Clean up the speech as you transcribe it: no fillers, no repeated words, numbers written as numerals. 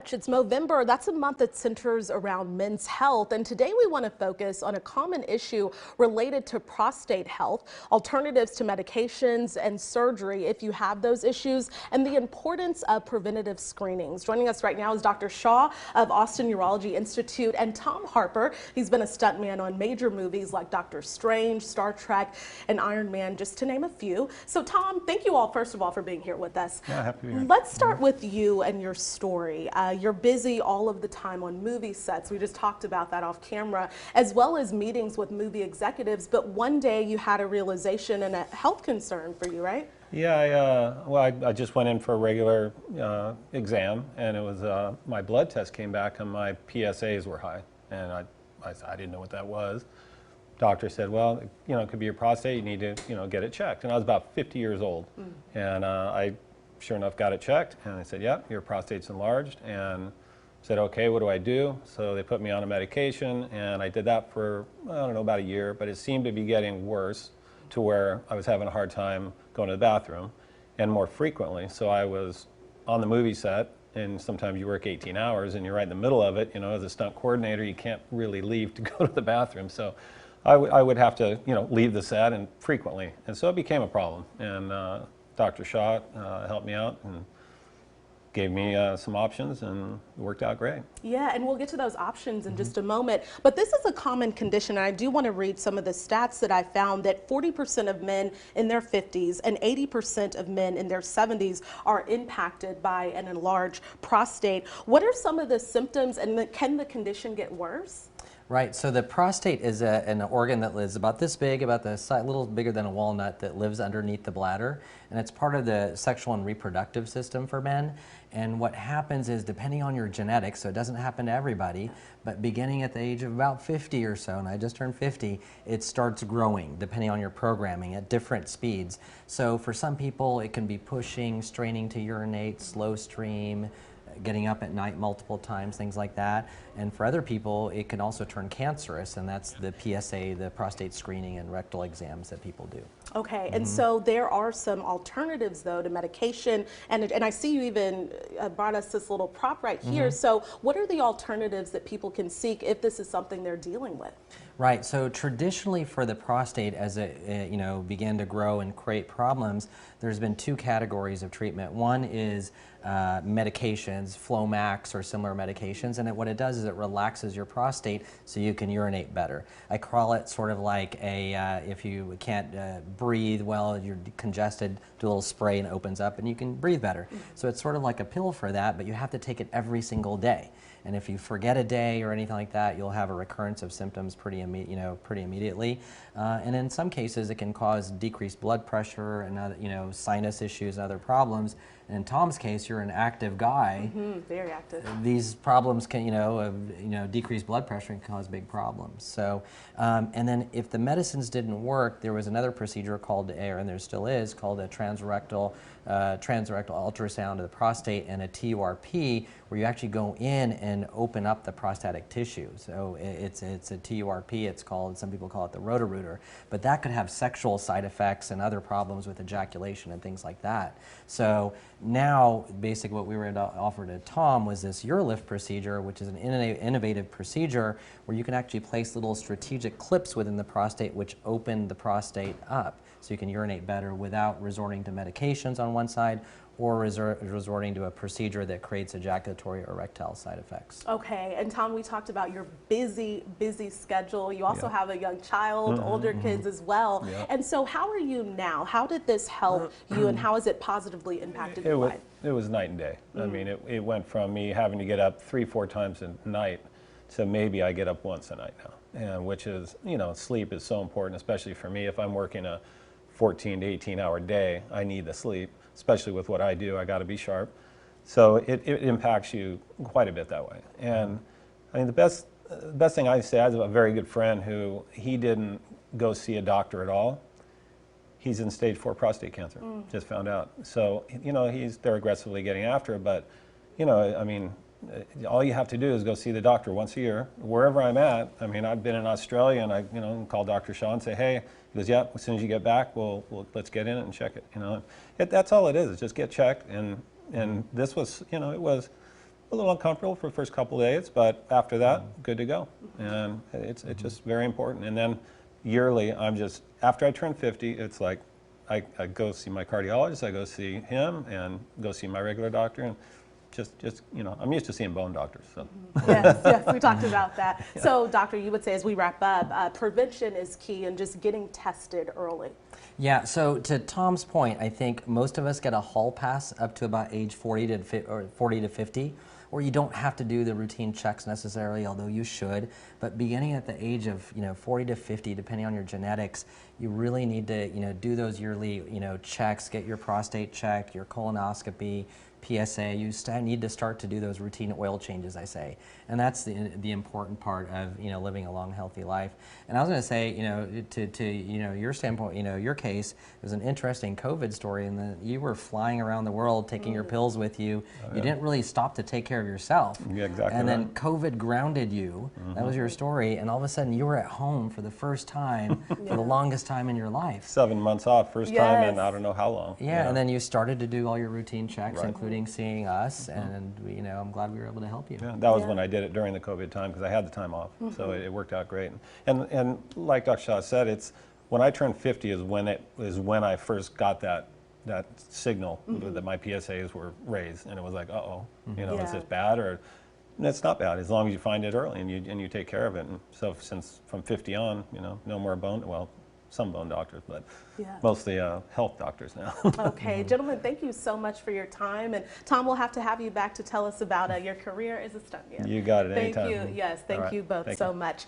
It's Movember. That's a month that centers around men's health. And today we want to focus on a common issue related to prostate health, alternatives to medications and surgery if you have those issues, and the importance of preventative screenings. Joining us right now is Dr. Shaw of Austin Urology Institute and Tom Harper. He's been a stuntman on major movies like Doctor Strange, Star Trek, and Iron Man, just to name a few. So Tom, thank you all, first of all, for being here with us. Yeah, happy to be here. Let's start with you and your story. You're busy all of the time on movie sets. We just talked about that off camera, as well as meetings with movie executives. But one day you had a realization and a health concern for you, right? Yeah, I just went in for a regular exam, and it was my blood test came back and my PSAs were high, and I didn't know what that was. Doctor said, well, it could be your prostate. You need to, get it checked. And I was about 50 years old, and I sure enough got it checked, and they said, yeah, your prostate's enlarged, and said, okay, what do I do? So they put me on a medication, and I did that for, I don't know, about a year, but it seemed to be getting worse to where I was having a hard time going to the bathroom, and more frequently. So I was on the movie set, and sometimes you work 18 hours, and you're right in the middle of it. As a stunt coordinator, you can't really leave to go to the bathroom. So I would have to, leave the set, and frequently. And so it became a problem, and Dr. Shaw helped me out and gave me some options, and it worked out great. Yeah, and we'll get to those options in just a moment. But this is a common condition, and I do want to read some of the stats that I found, that 40% of men in their 50s and 80% of men in their 70s are impacted by an enlarged prostate. What are some of the symptoms, and can the condition get worse? Right, so the prostate is an organ that is about this big, about the size, a little bigger than a walnut, that lives underneath the bladder, and it's part of the sexual and reproductive system for men. And what happens is, depending on your genetics, so it doesn't happen to everybody, but beginning at the age of about 50 or so, and I just turned 50, it starts growing depending on your programming at different speeds. So for some people it can be pushing, straining to urinate, slow stream, getting up at night multiple times, things like that. And for other people, it can also turn cancerous, and that's the PSA, the prostate screening and rectal exams that people do. Okay, and so there are some alternatives, though, to medication, and I see you even brought us this little prop right here. So what are the alternatives that people can seek if this is something they're dealing with? Right, so traditionally for the prostate, as it began to grow and create problems, there's been two categories of treatment. One is medications, Flomax or similar medications, and what it does is it relaxes your prostate so you can urinate better. I call it sort of like if you can't breathe well, you're congested, do a little spray and it opens up and you can breathe better. So it's sort of like a pill for that, but you have to take it every single day. And if you forget a day or anything like that, you'll have a recurrence of symptoms pretty immediately. And in some cases, it can cause decreased blood pressure and other, sinus issues and other problems. And in Tom's case, you're an active guy. Very active. These problems can, decreased blood pressure can cause big problems. So, and then if the medicines didn't work, there was another procedure called, and there still is, called a transrectal ultrasound of the prostate, and a TURP, where you actually go in and open up the prostatic tissue. So it's a TURP, it's called, some people call it the Roto-Rooter, but that could have sexual side effects and other problems with ejaculation and things like that. So now, basically what we were to offer to Tom was this UroLift procedure, which is an innovative procedure where you can actually place little strategic clips within the prostate which open the prostate up so you can urinate better without resorting to medications on one side or resorting to a procedure that creates ejaculatory or erectile side effects. Okay, and Tom, we talked about your busy schedule. You also have a young child, older kids as well. And so how are you now? How did this help you, and how has it positively impacted your life? It was night and day. I mean, it went from me having to get up 3-4 times a night to maybe I get up once a night now, and which is, sleep is so important, especially for me. If I'm working a 14 to 18 hour day, I need the sleep, especially with what I do. I got to be sharp. So it impacts you quite a bit that way. And I mean, the best thing I say, I have a very good friend who, he didn't go see a doctor at all. He's in stage 4 prostate cancer, just found out. So, they're aggressively getting after it, but, I mean, all you have to do is go see the doctor once a year, wherever I'm at. I mean, I've been in Australia, and I, call Dr. Shaw and say, hey, he goes, yeah, as soon as you get back, let's get in it and check it. That's all it is just get checked. And this was, it was a little uncomfortable for the first couple of days, but after that, good to go. And it's just very important. And then yearly, after I turn 50, it's like I go see my cardiologist, I go see him, and go see my regular doctor, and just I'm used to seeing bone doctors. So. Yes, we talked about that. Yeah. So, doctor, you would say as we wrap up, prevention is key and just getting tested early. Yeah, so to Tom's point, I think most of us get a hall pass up to about age 40 to 50, where you don't have to do the routine checks necessarily, although you should. But beginning at the age of 40 to 50, depending on your genetics, you really need to do those yearly checks, get your prostate checked, your colonoscopy, PSA. You need to start to do those routine oil changes, I say, and that's the important part of living a long, healthy life. And I was going to say, to your standpoint, your case, it was an interesting COVID story, in that you were flying around the world taking your pills with you. You didn't really stop to take care of yourself. Yeah, exactly. And then COVID grounded you. That was your story, and all of a sudden you were at home for the first time for the longest time in your life. 7 months off, first time in I don't know how long. Yeah, and then you started to do all your routine checks, including seeing us, and I'm glad we were able to help you. Yeah, that was when I did it during the COVID time, because I had the time off, so it worked out great. And like Dr. Shaw said, it's when I turned 50 is when I first got that signal that my PSAs were raised, and it was like, uh-oh, is this bad? Or and it's not bad as long as you find it early and you take care of it. And so since from 50 on, no more some bone doctors, but mostly health doctors now. Okay, gentlemen, thank you so much for your time. And Tom, we'll have to have you back to tell us about your career as a stuntman. You got it, anytime. Thank you. Yes, thank you both so much.